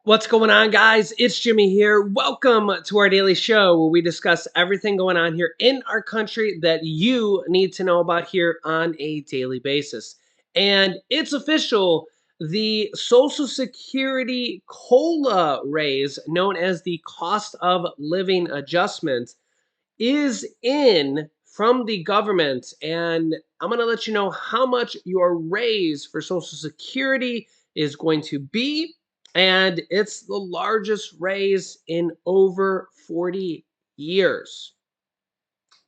What's going on, guys? It's Jimmy here. Welcome to our daily show where we discuss everything going on here in our country that you need to know about here on a daily basis. And it's official, the Social Security COLA raise, known as the cost of living adjustment, is in from the government. And I'm going to let you know how much your raise for Social Security is going to be. And it's the largest raise in over 40 years.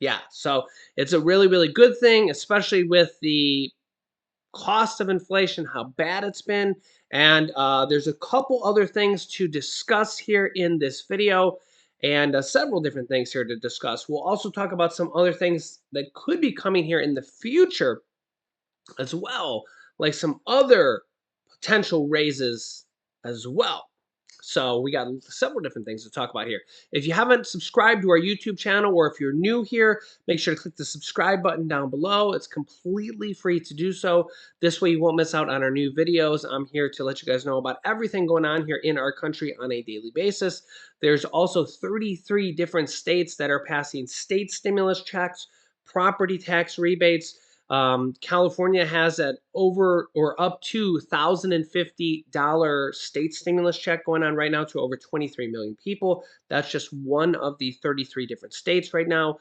Yeah, so it's a really, really good thing, especially with the cost of inflation, how bad it's been. And there's a couple other things to discuss here in this video and several different things here to discuss. We'll also talk about some other things that could be coming here in the future as well, like some other potential raises as well. So we got several different things to talk about here. If you haven't subscribed to our YouTube channel, or if you're new here, make sure to click the subscribe button down below. It's completely free to do so. This way you won't miss out on our new videos. I'm here to let you guys know about everything going on here in our country on a daily basis. There's also 33 different states that are passing state stimulus checks, property tax rebates. California has an over or up to $1,050 state stimulus check going on right now to over 23 million people. That's just one of the 33 different states right now.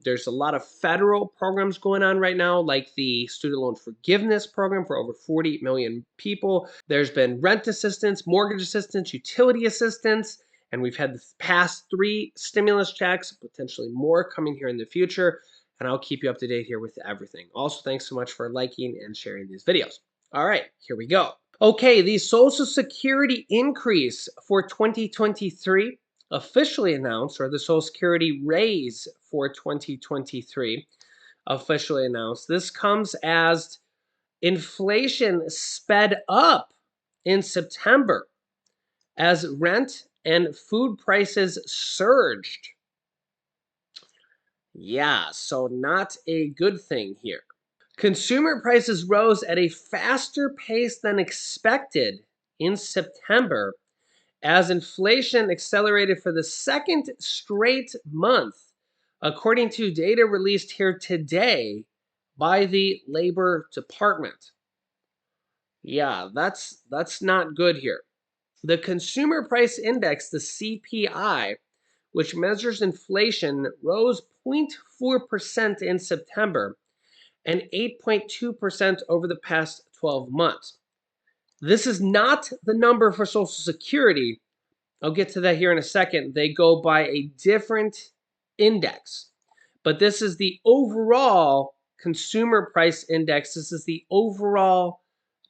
There's a lot of federal programs going on right now, like the student loan forgiveness program for over 40 million people. There's been rent assistance, mortgage assistance, utility assistance, and we've had the past 3 stimulus checks, potentially more coming here in the future. And I'll keep you up to date here with everything. Also, thanks so much for liking and sharing these videos. All right, here we go. Okay, the Social Security increase for 2023 officially announced, or the Social Security raise for 2023 officially announced. This comes as inflation sped up in September as rent and food prices surged. Yeah, so not a good thing here. Consumer prices rose at a faster pace than expected in September as inflation accelerated for the second straight month, according to data released here today by the Labor Department. Yeah, that's not good here. The Consumer Price Index, the CPI, which measures inflation, rose 0.4% in September and 8.2% over the past 12 months. This is not the number for Social Security. I'll get to that here in a second. They go by a different index. But this is the overall consumer price index. This is the overall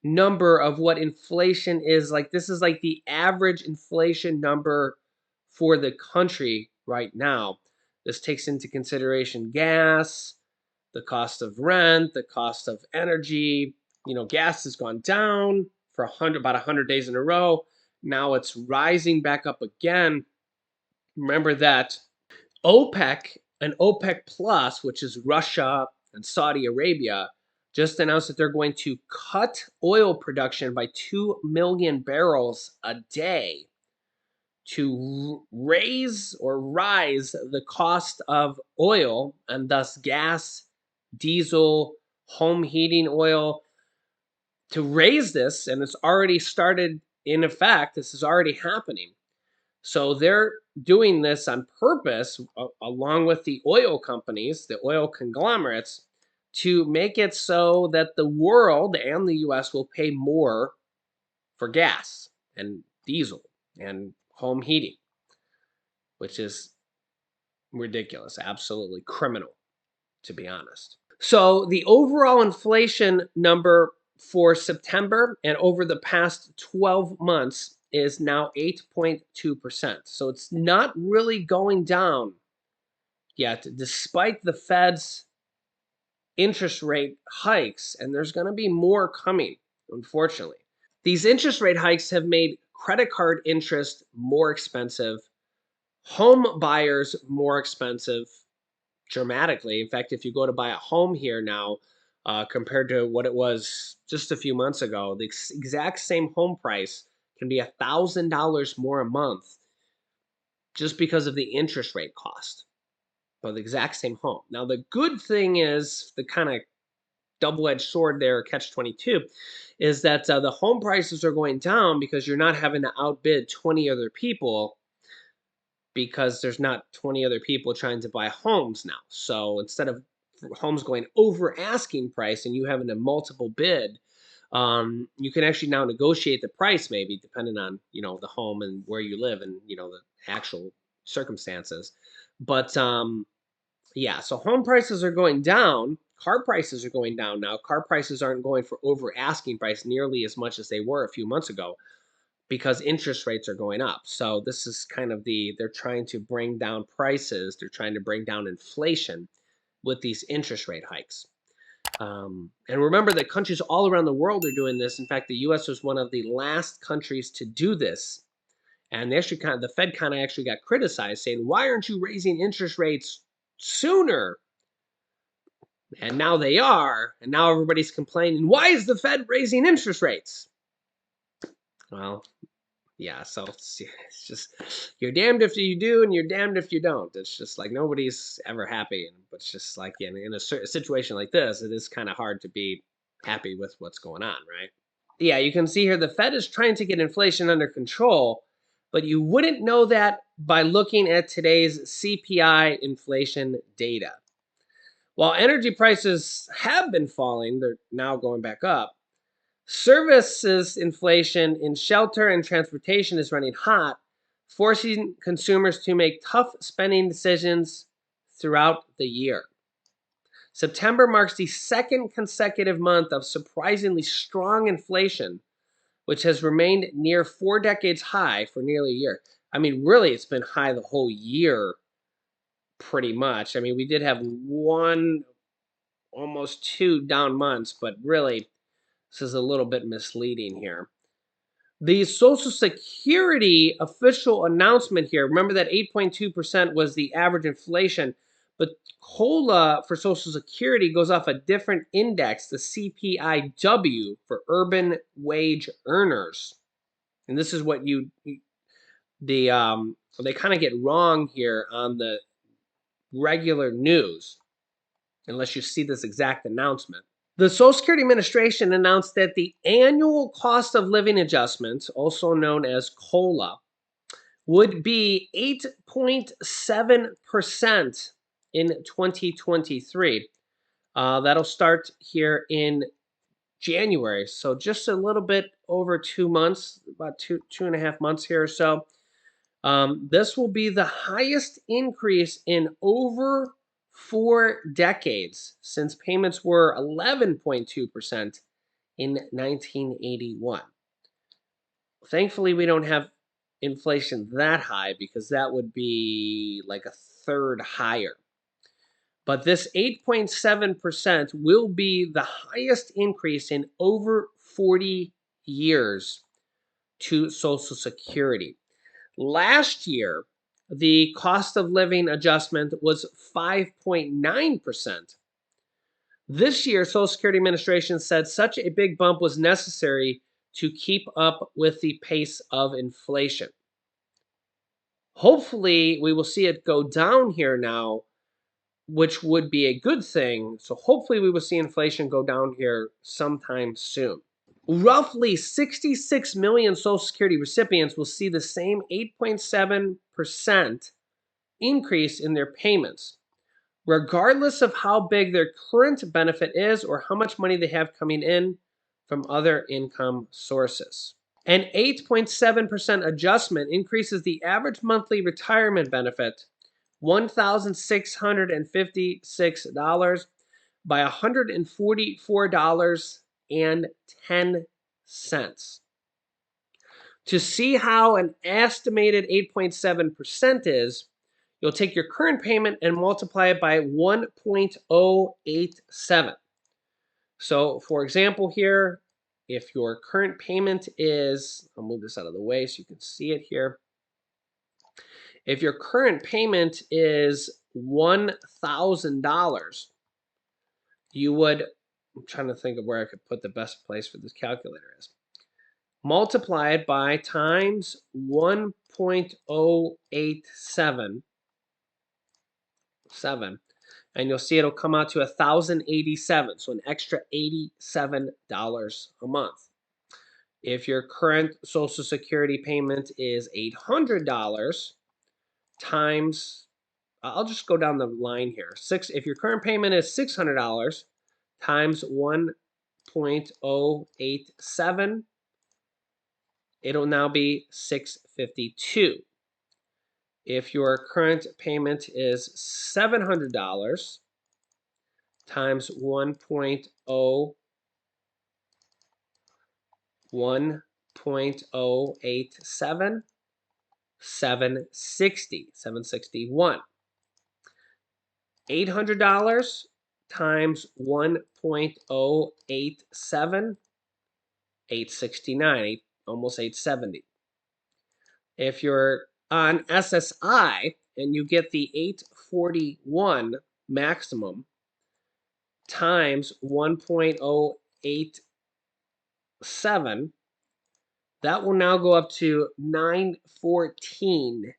number of what inflation is like. This is like the average inflation number for the country right now. This takes into consideration gas, the cost of rent, the cost of energy. You know, gas has gone down for about 100 days in a row. Now it's rising back up again. Remember that OPEC and OPEC Plus, which is Russia and Saudi Arabia, just announced that they're going to cut oil production by 2 million barrels a day to raise or rise the cost of oil and thus gas, diesel, home heating oil, to raise this. And it's already started in effect. This is already happening. So they're doing this on purpose, along with the oil companies, the oil conglomerates, to make it so that the world and the US will pay more for gas and diesel and home heating, which is ridiculous, absolutely criminal, to be honest. So the overall inflation number for September and over the past 12 months is now 8.2%. So it's not really going down yet, despite the Fed's interest rate hikes. And there's going to be more coming, unfortunately. These interest rate hikes have made credit card interest more expensive, home buyers more expensive dramatically. In fact, if you go to buy a home here now, compared to what it was just a few months ago, the exact same home price can be $1,000 more a month just because of the interest rate cost for the exact same home. Now, the good thing is the kind of double-edged sword there, catch 22, is that the home prices are going down because you're not having to outbid 20 other people because there's not 20 other people trying to buy homes now. So instead of homes going over asking price and you having a multiple bid, you can actually now negotiate the price maybe depending on the home and where you live and the actual circumstances. But yeah, so home prices are going down. Car prices are going down now. Car prices aren't going for over asking price nearly as much as they were a few months ago because interest rates are going up. So this is kind of they're trying to bring down prices. They're trying to bring down inflation with these interest rate hikes. And remember that countries all around the world are doing this. In fact, the U.S. was one of the last countries to do this. And they actually the Fed kind of actually got criticized saying, why aren't you raising interest rates sooner? And now they are. And now everybody's complaining, why is the Fed raising interest rates? Well, yeah, so it's just you're damned if you do and you're damned if you don't. It's just like nobody's ever happy. But it's just like in a situation like this, it is kind of hard to be happy with what's going on, right? Yeah, you can see here the Fed is trying to get inflation under control, but you wouldn't know that by looking at today's CPI inflation data. While energy prices have been falling, they're now going back up. Services inflation in shelter and transportation is running hot, forcing consumers to make tough spending decisions throughout the year. September marks the second consecutive month of surprisingly strong inflation, which has remained near 4 decades high for nearly a year. I mean, really, it's been high the whole year, pretty much. I mean, we did have one, almost 2 down months, but really, this is a little bit misleading here. The Social Security official announcement here, remember that 8.2% was the average inflation, but COLA for Social Security goes off a different index, the CPIW for urban wage earners. And this is what they kind of get wrong here on the regular news, unless you see this exact announcement. The Social Security Administration announced that the annual cost of living adjustment, also known as COLA, would be 8.7% in 2023. That'll start here in January. So just a little bit over 2 months, about 2.5 months here or so. This will be the highest increase in over 4 decades since payments were 11.2% in 1981. Thankfully, we don't have inflation that high because that would be like a third higher. But this 8.7% will be the highest increase in over 40 years to Social Security. Last year, the cost of living adjustment was 5.9%. This year, Social Security Administration said such a big bump was necessary to keep up with the pace of inflation. Hopefully, we will see it go down here now, which would be a good thing. So hopefully we will see inflation go down here sometime soon. Roughly 66 million Social Security recipients will see the same 8.7% increase in their payments, regardless of how big their current benefit is or how much money they have coming in from other income sources. An 8.7% adjustment increases the average monthly retirement benefit, $1,656, by $144.10. To see how an estimated 8.7% is, you'll take your current payment and multiply it by 1.087. So, for example, here, if your current payment is, I'll move this out of the way so you can see it here. If your current payment is $1,000, you would, I'm trying to think of where I could put the best place for this calculator is. multiply it by times 1.087, and you'll see it'll come out to $1,087, so an extra $87 a month. If your current Social Security payment is $800 times, I'll just go down the line here. If your current payment is $600 times 1.087, it'll now be $652. If your current payment is $700 times 1.087, 761. $800 times 1.087, 869, almost 870. If you're on SSI and you get the 841 maximum times 1.087, that will now go up to 914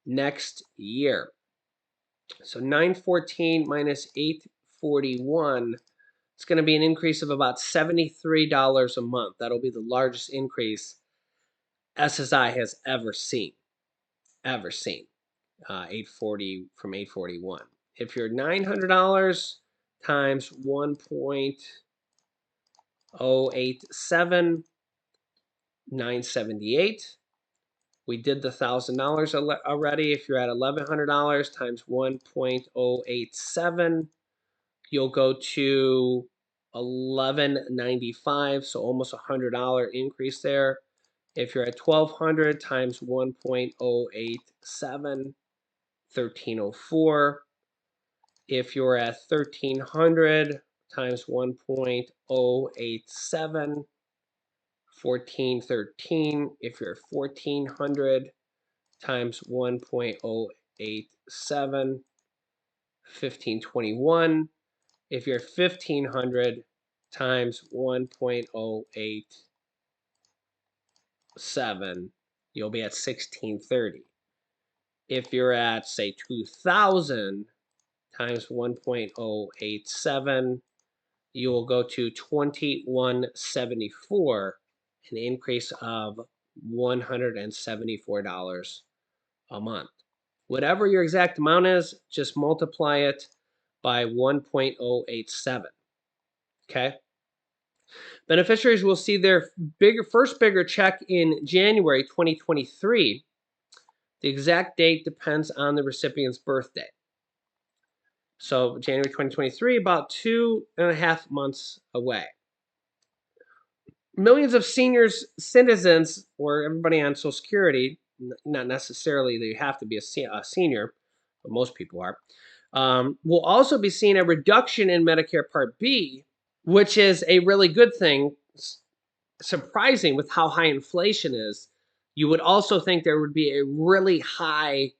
next year. So 914 minus 841, it's going to be an increase of about $73 a month. That'll be the largest increase SSI has ever seen. 840 from 841. If you're $900 times 1.087, 978. We did the $1,000 already. If you're at $1,100 times 1.087, you'll go to $1,195, so almost $100 increase there. If you're at $1,200 times 1.087, $1,304. If you're at $1,300 times 1.087, $1,413. If you're 1,400 times 1.087, $1,521. If you're 1,500 times 1.087, you'll be at 1,630. If you're at, say, 2,000 times 1.087, you will go to 2,174, an increase of $174 a month. Whatever your exact amount is, just multiply it by 1.087. Okay? Beneficiaries will see their first bigger check in January 2023. The exact date depends on the recipient's birthday. So January 2023, about 2.5 months away. Millions of seniors, citizens, or everybody on Social Security, not necessarily they have to be a senior, but most people are, will also be seeing a reduction in Medicare Part B, which is a really good thing. Surprising with how high inflation is. You would also think there would be a really high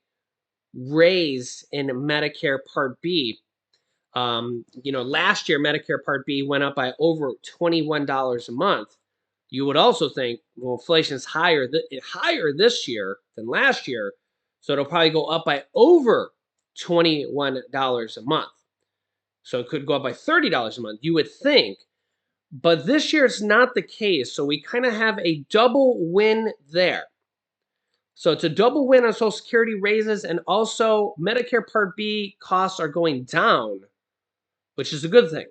raise in Medicare Part B. Last year Medicare Part B went up by over $21 a month. You would also think, well, inflation's higher this year than last year, so it'll probably go up by over $21 a month. So it could go up by $30 a month, you would think. But this year it's not the case, so we kind of have a double win there. So it's a double win on Social Security raises, and also Medicare Part B costs are going down, which is a good thing.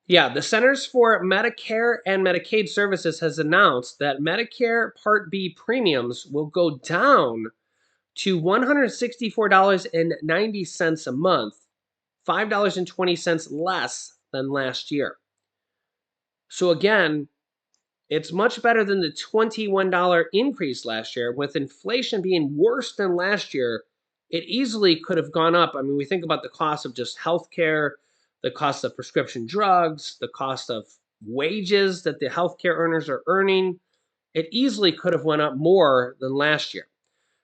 Yeah, the Centers for Medicare and Medicaid Services has announced that Medicare Part B premiums will go down to $164.90 a month, $5.20 less than last year. So again, it's much better than the $21 increase last year. With inflation being worse than last year, it easily could have gone up. I mean, we think about the cost of just healthcare, the cost of prescription drugs, the cost of wages that the healthcare earners are earning. It easily could have went up more than last year.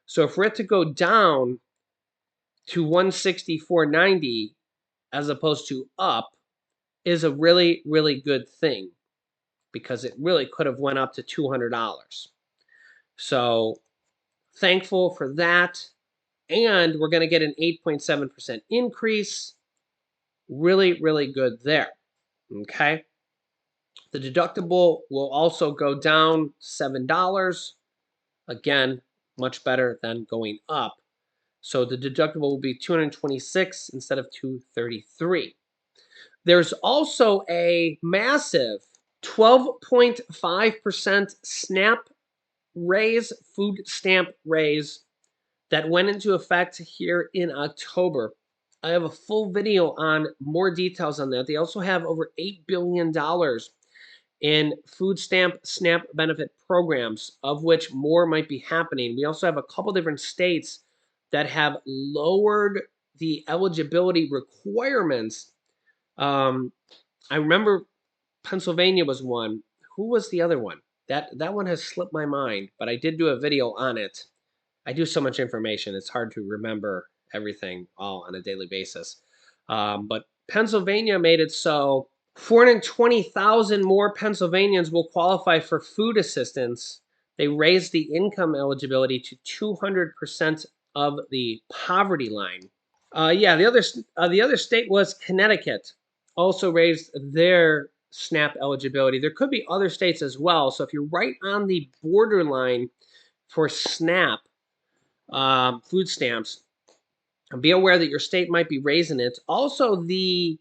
So for it to go down to $164.90 as opposed to up is a really, really good thing. because it really could have went up to $200. So thankful for that. And we're going to get an 8.7% increase. Really, really good there. Okay. The deductible will also go down $7. Again, much better than going up. So the deductible will be $226 instead of $233. There's also a massive 12.5% SNAP raise, food stamp raise that went into effect here in October. I have a full video on more details on that. They also have over $8 billion in food stamp SNAP benefit programs, of which more might be happening. We also have a couple different states that have lowered the eligibility requirements. I remember Pennsylvania was one. Who was the other one? That one has slipped my mind, but I did do a video on it. I do so much information, it's hard to remember everything all on a daily basis. But Pennsylvania made it so 420,000 more Pennsylvanians will qualify for food assistance. They raised the income eligibility to 200% of the poverty line. Yeah, the other state was Connecticut. Also raised their SNAP eligibility. There could be other states as well. So if you're right on the borderline for SNAP, food stamps, be aware that your state might be raising it. Also, the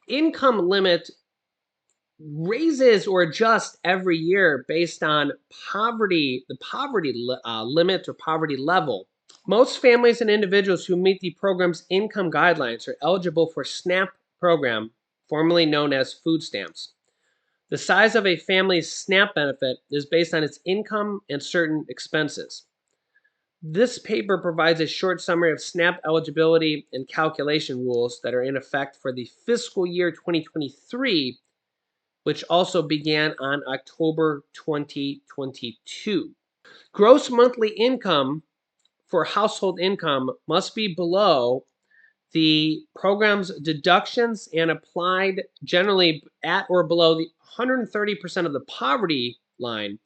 income limit raises or adjusts every year based on poverty, the poverty limit or poverty level. Most families and individuals who meet the program's income guidelines are eligible for SNAP program, formerly known as food stamps. The size of a family's SNAP benefit is based on its income and certain expenses. This paper provides a short summary of SNAP eligibility and calculation rules that are in effect for the fiscal year 2023, which also began on October 2022. Gross monthly income for household income must be below the program's deductions and applied generally at or below the 130% of the poverty line.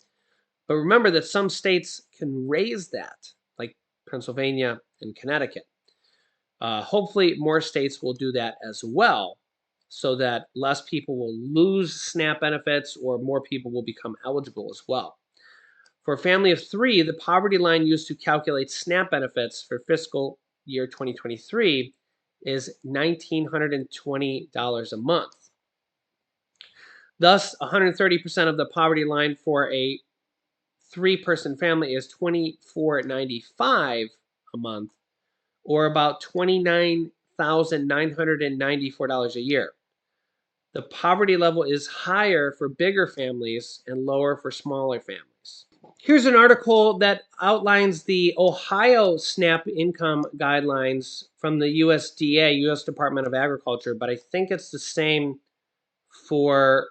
But remember that some states can raise that, like Pennsylvania and Connecticut. Hopefully more states will do that as well, so that less people will lose SNAP benefits or more people will become eligible as well. For a family of 3, the poverty line used to calculate SNAP benefits for fiscal year 2023 is $1,920 a month. Thus, 130% of the poverty line for a 3-person family is $2,495 a month, or about $29,994 a year. The poverty level is higher for bigger families and lower for smaller families. Here's an article that outlines the Ohio SNAP income guidelines from the USDA, U.S. Department of Agriculture, but I think it's the same for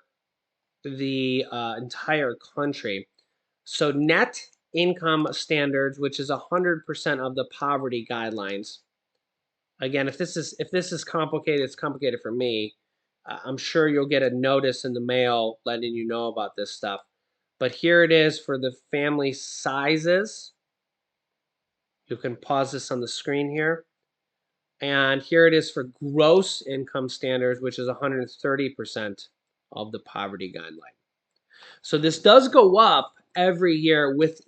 the entire country. So net income standards, which is 100% of the poverty guidelines. Again, if this is complicated, it's complicated for me. I'm sure you'll get a notice in the mail letting you know about this stuff. But here it is for the family sizes. You can pause this on the screen here. And here it is for gross income standards, which is 130% of the poverty guideline. So this does go up every year with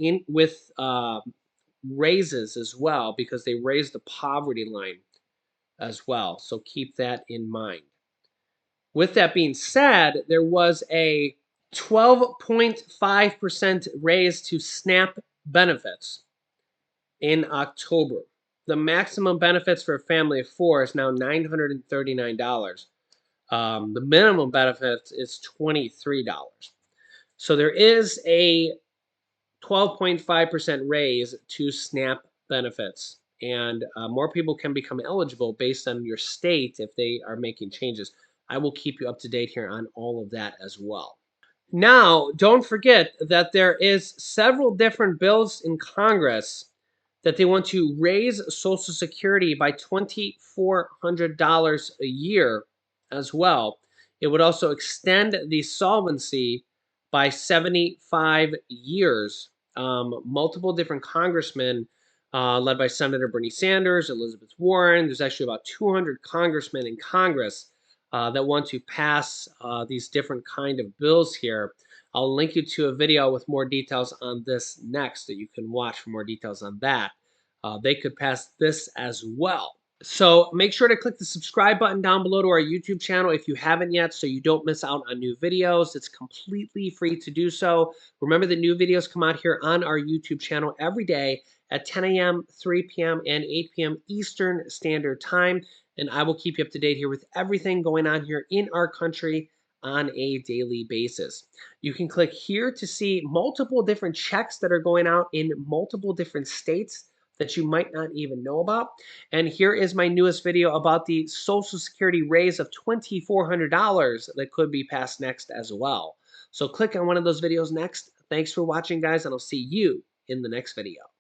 raises as well, because they raise the poverty line as well. So keep that in mind. With that being said, there was a 12.5% raise to SNAP benefits in October. The maximum benefits for a family of 4 is now $939. The minimum benefit is $23. So there is a 12.5% raise to SNAP benefits, and more people can become eligible based on your state if they are making changes. I will keep you up to date here on all of that as well. Now, don't forget that there is several different bills in Congress that they want to raise Social Security by $2,400 a year as well. It would also extend the solvency by 75 years. Multiple different congressmen, led by Senator Bernie Sanders, Elizabeth Warren. There's actually about 200 congressmen in Congress that want to pass these different kind of bills here. I'll link you to a video with more details on this next that you can watch for more details on that. They could pass this as well. So make sure to click the subscribe button down below to our YouTube channel if you haven't yet, so you don't miss out on new videos. It's completely free to do so. Remember that new videos come out here on our YouTube channel every day at 10 a.m., 3 p.m., and 8 p.m. Eastern Standard Time. And I will keep you up to date here with everything going on here in our country on a daily basis. You can click here to see multiple different checks that are going out in multiple different states that you might not even know about. And here is my newest video about the Social Security raise of $2,400 that could be passed next as well. So click on one of those videos next. Thanks for watching, guys, and I'll see you in the next video.